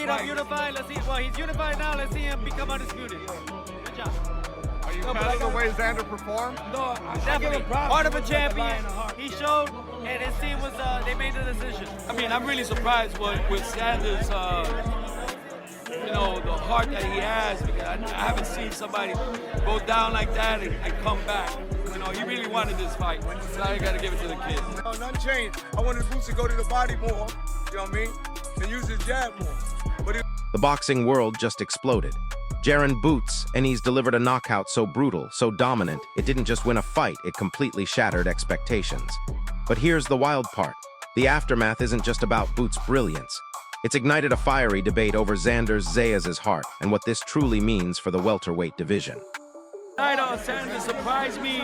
see him unified. Let's see. Well, he's unified now. Let's see him become undisputed. Good job. Are you proud of the way Xander performed? No, definitely. Heart of a champion. He showed, and his team was. They made the decision. I mean, I'm really surprised with Xander's, you know, the heart that he has. Because I haven't seen somebody go down like that and come back. You know, he really wanted this fight. So I got to give it to the kid. No, nothing changed. I wanted Boots to go to the body more. You know what I mean? And use his jab more. But The boxing world just exploded. Jaron Ennis delivered a knockout so brutal, so dominant, it didn't just win a fight, it completely shattered expectations. But here's the wild part. The aftermath isn't just about Boots' brilliance. It's ignited a fiery debate over Xander Zayas' heart and what this truly means for the welterweight division. Sanders surprised me.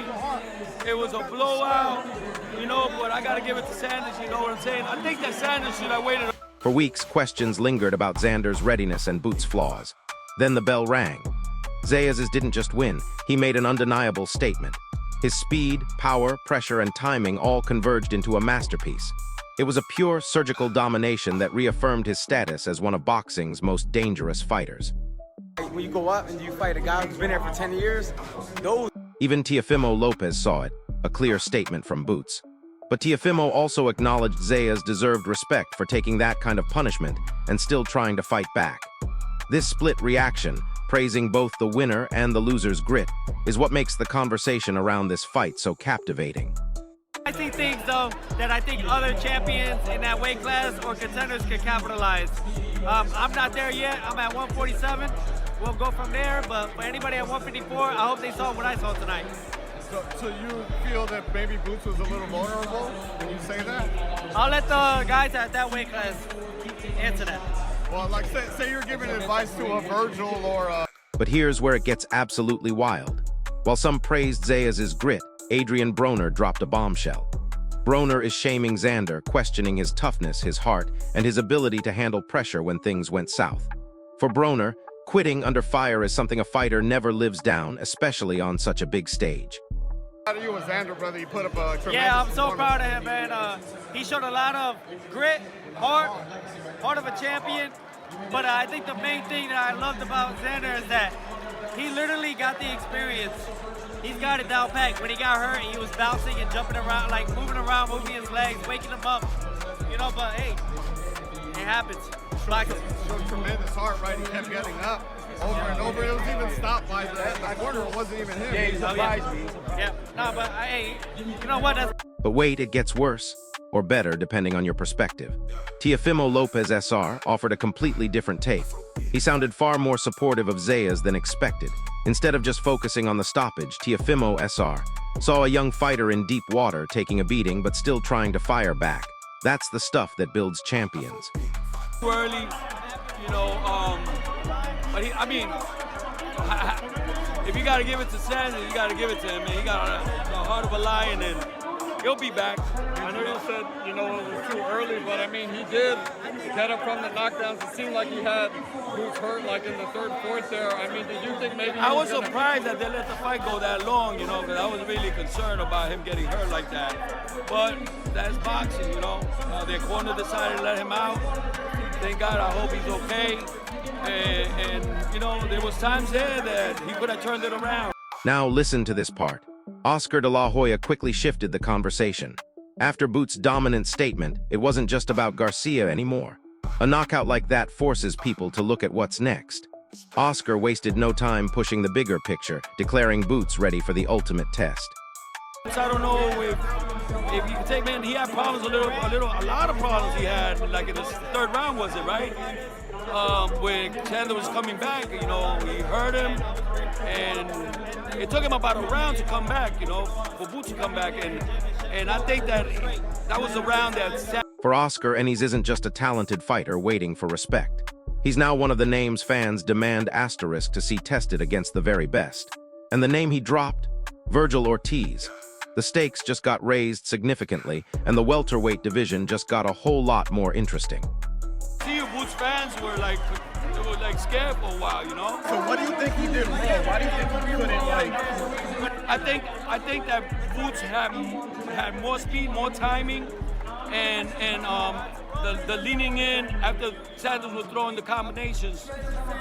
It was a blowout, you know, but I got to give it to Sanders, you know what I'm saying? I think that Sanders should have waited. For weeks, questions lingered about Xander's readiness and Boots' flaws. Then the bell rang. Zayas didn't just win, he made an undeniable statement. His speed, power, pressure, and timing all converged into a masterpiece. It was a pure surgical domination that reaffirmed his status as one of boxing's most dangerous fighters. When you go up and you fight a guy who's been there for 10 years, Even Teofimo Lopez saw it, a clear statement from Boots. But Teofimo also acknowledged Zayas deserved respect for taking that kind of punishment and still trying to fight back. This split reaction, praising both the winner and the loser's grit, is what makes the conversation around this fight so captivating. I see things, though, that I think other champions in that weight class or contenders could capitalize. I'm not there yet. I'm at 147. We'll go from there, but for anybody at 154, I hope they saw what I saw tonight. So you feel that maybe Boots was a little vulnerable when you say that? I'll let the guys at that weight class answer that. Well, like say you're giving advice to a Virgil or a... But here's where it gets absolutely wild. While some praised Zayas' grit, Adrian Broner dropped a bombshell. Broner is shaming Xander, questioning his toughness, his heart, and his ability to handle pressure when things went south. For Broner, quitting under fire is something a fighter never lives down, especially on such a big stage. Proud of you and Xander, brother. You put up a tremendous Yeah, I'm so performance. proud of him, man. He showed a lot of grit, heart of a champion. But I think the main thing that I loved about Xander is that he literally got the experience. He's got it down pat. When he got hurt, he was bouncing and jumping around, like moving his legs, waking him up. You know, but hey, it happens. Showed tremendous heart, right? He kept getting up over and over. It was even stopped by the corner. It wasn't even him. yeah, he surprised me. Yeah, no, but hey, you know what? But wait, it gets worse, or better depending on your perspective. Teofimo Lopez SR offered a completely different take. He sounded far more supportive of Zayas than expected. Instead of just focusing on the stoppage, Teofimo SR saw a young fighter in deep water taking a beating but still trying to fire back. That's the stuff that builds champions. Too early, you know, but if you got to give it to Sanders, you got to give it to him, man. He got a heart of a lion, and he'll be back. I know you said, you know, it was too early, but I mean, he did get up from the knockdowns. It seemed like he had Boots hurt like in the third, fourth there. I mean, did you think maybe... I was surprised that they let the fight go that long, you know, because I was really concerned about him getting hurt like that. But that's boxing, you know. Their corner decided to let him out. Thank God, I hope he's okay. And you know, there was times there that he could have turned it around. Now listen to this part. Oscar de la Hoya quickly shifted the conversation. After Boots' dominant statement, it wasn't just about Garcia anymore. A knockout like that forces people to look at what's next. Oscar wasted no time pushing the bigger picture, declaring Boots ready for the ultimate test. I don't know if you can take, man, he had problems a lot of problems he had, like in the third round, was it, right? When Chandler was coming back, you know, he hurt him, and it took him about a round to come back, you know, for Boots to come back, and I think that was a round that... For Oscar, Ennis isn't just a talented fighter waiting for respect. He's now one of the names fans demand asterisk to see tested against the very best. And the name he dropped? Virgil Ortiz. The stakes just got raised significantly, and the welterweight division just got a whole lot more interesting. See, Boots fans were like scared for a while, you know? So what do you think he did wrong? Why do you think he couldn't, like... I think that Boots had more speed, more timing, and the leaning in after Sanders was throwing the combinations,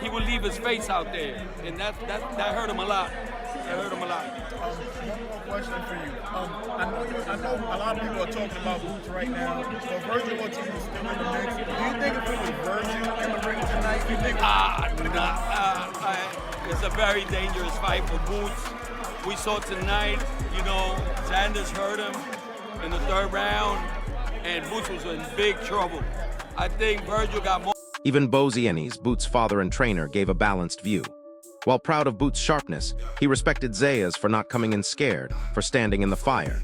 he would leave his face out there, and that hurt him a lot. That hurt him a lot. One more question for you. I know a lot of people are talking about Boots right now, but Virgil Ortiz is still in the mix. Do you think if it was Virgil in the ring tonight, you think? It's a very dangerous fight for Boots. We saw tonight, Sanders hurt him in the third round, and Boots was in big trouble. I think Virgil got more. Even Jaron Ennis, Boots' father and trainer, gave a balanced view. While proud of Boots' sharpness, he respected Zaya's for not coming in scared, for standing in the fire.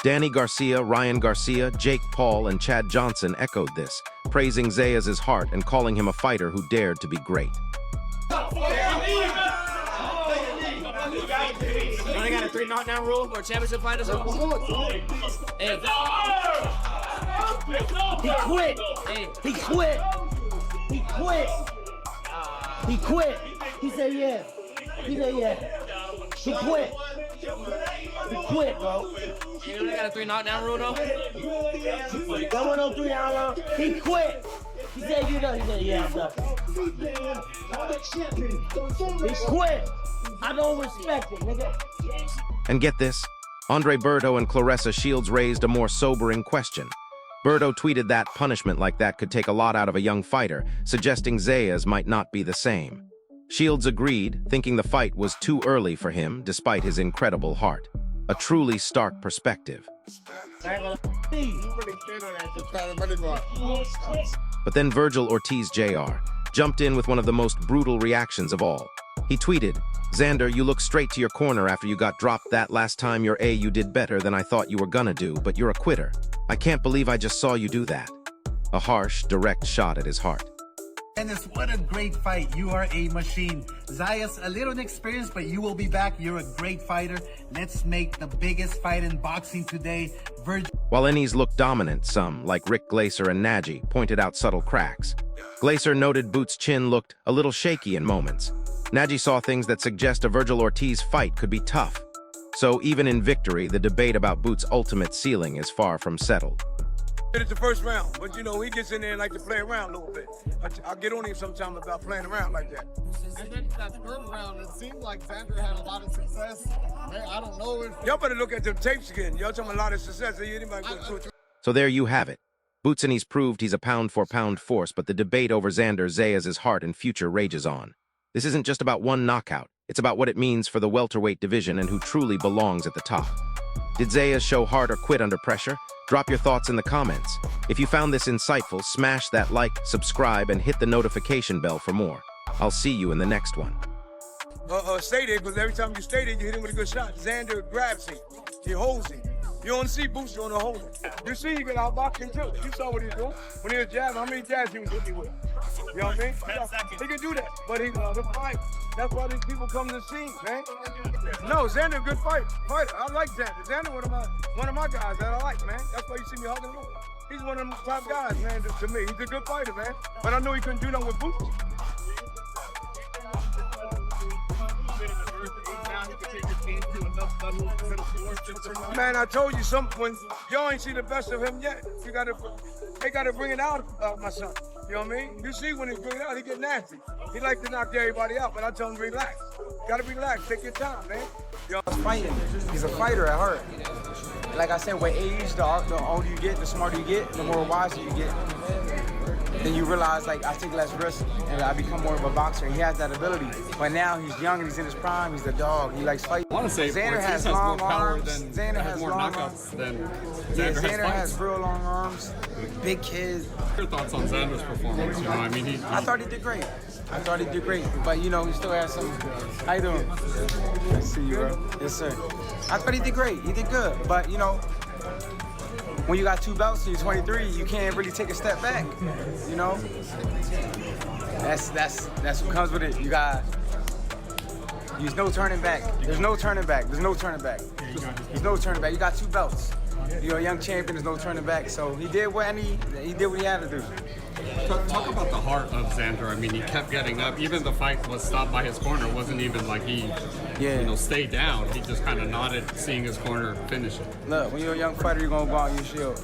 Danny Garcia, Ryan Garcia, Jake Paul, and Chad Johnson echoed this, praising Zaya's heart and calling him a fighter who dared to be great. You only got a 3 knockdown rule for championship fighters? Hey. He quit. Hey. He quit. He quit. He quit. He said yeah. He said yeah. He quit. He quit, bro. You only got a 3 knockdown rule though? That one no 3 knockdown. He quit. He said you done. He said yeah, I'm done. He quit. I don't respect it, nigga. And get this, Andre Berto and Claressa Shields raised a more sobering question. Berto tweeted that punishment like that could take a lot out of a young fighter, suggesting Zaya's might not be the same. Shields agreed, thinking the fight was too early for him, despite his incredible heart. A truly stark perspective. But then Virgil Ortiz Jr. jumped in with one of the most brutal reactions of all. He tweeted, "Xander, you look straight to your corner after you got dropped that last time. You did better than I thought you were gonna do, but you're a quitter. I can't believe I just saw you do that." A harsh, direct shot at his heart. Ennis, what a great fight. You are a machine. Zayas, a little inexperienced, but you will be back. You're a great fighter. Let's make the biggest fight in boxing today. While Ennis looked dominant, some, like Rick Glaser and Nagy, pointed out subtle cracks. Glaser noted Boots' chin looked a little shaky in moments. Nagy saw things that suggest a Virgil Ortiz fight could be tough. So even in victory, the debate about Boots' ultimate ceiling is far from settled. It's the first round, but he gets in there and like to play around a little bit. I'll get on him sometime about playing around like that. And then that third round, it seemed like Xander had a lot of success. Man, I don't know if... Y'all better look at them tapes again. Y'all talking a lot of success. So there you have it. Boots Ennis proved he's a pound-for-pound force, but the debate over Xander Zaya's heart and future rages on. This isn't just about one knockout. It's about what it means for the welterweight division and who truly belongs at the top. Did Zaya show heart or quit under pressure? Drop your thoughts in the comments. If you found this insightful, smash that like, subscribe, and hit the notification bell for more. I'll see you in the next one. Stay there, because every time you stay there, you hit him with a good shot. Xander grabs him. He holds him. You don't see Boots doing the holding. You see he can outbox him too. You saw what he was doing. When he was jabbing, how many jabs he was hitting with? You know what I mean? He can do that, but he fight. That's why these people come to see, man. No, Xander a good fighter. I like Xander. Xander one of my guys that I like, man. That's why you see me hugging him. He's one of them top guys, man, to me. He's a good fighter, man. But I knew he couldn't do nothing with Boots. Man, I told you something. Y'all ain't see the best of him yet. They gotta bring it out of my son. You know what I mean? You see when he bring it out, he get nasty. He like to knock everybody out, but I tell him relax. Gotta relax. Take your time, man. Fighting. He's a fighter at heart. Like I said, with age, the older you get, the smarter you get, the more wiser you get. Then you realize, like, I take less risks and I become more of a boxer. He has that ability. But now he's young and he's in his prime. He's a dog. He likes fighting. I want to say Xander has long long arms. Xander has more knockouts than Xander has real long arms. Big kid. Your thoughts on Xander's performance? I mean, I thought he did great. But he still has some. How you doing? Nice to see you, bro. Yes, sir. I thought he did great. He did good. But when you got 2 belts and you're 23, you can't really take a step back. That's what comes with it. There's no turning back. There's no turning back. You got 2 belts. You're a young champion. There's no turning back. So he did what he had to do. Talk about the heart of Xander. I mean, he kept getting up. Even the fight was stopped by his corner. It wasn't even like he, stayed down. He just kind of nodded, seeing his corner finish it. Look, when you're a young fighter, you're gonna go out and you shield.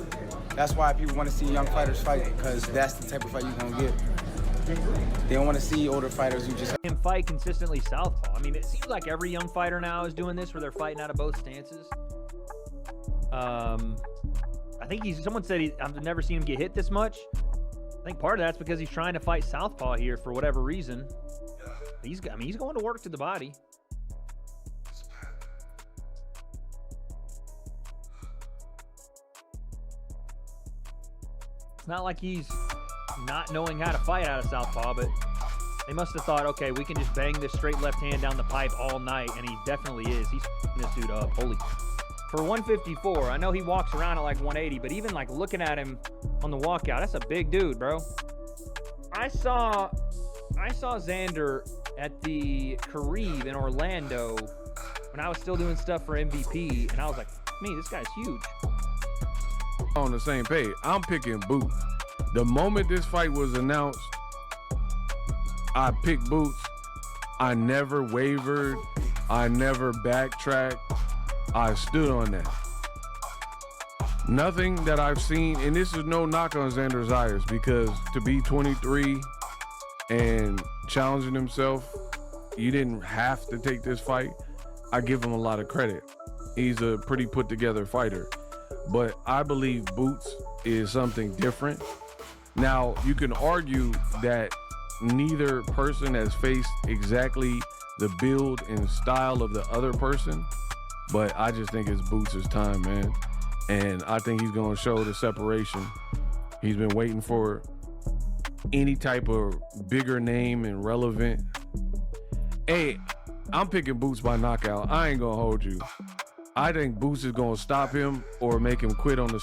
That's why people want to see young fighters fight, because that's the type of fight you're gonna get. They don't want to see older fighters who just him fight consistently southpaw. I mean, it seems like every young fighter now is doing this, where they're fighting out of both stances. I think someone said I've never seen him get hit this much. I think part of that's because he's trying to fight southpaw here for whatever reason. He's going to work to the body. It's not like he's not knowing how to fight out of southpaw, but they must have thought, okay, we can just bang this straight left hand down the pipe all night, and he definitely is. He's f***ing this dude up. Holy. For 154, I know he walks around at like 180, but even like looking at him on the walkout, that's a big dude, bro. I saw Xander at the Carib in Orlando when I was still doing stuff for MVP, and I was like, man, this guy's huge. On the same page, I'm picking Boots. The moment this fight was announced, I picked Boots. I never wavered. I never backtracked. I stood on that. Nothing that I've seen, and this is no knock on Xander Zayas, because to be 23 and challenging himself, you didn't have to take this fight. I give him a lot of credit. He's a pretty put together fighter. But I believe Boots is something different. Now, you can argue that neither person has faced exactly the build and style of the other person, but I just think it's Boots' time, man. And I think he's going to show the separation. He's been waiting for any type of bigger name and relevant. Hey, I'm picking Boots by knockout. I ain't going to hold you. I think Boots is going to stop him or make him quit on the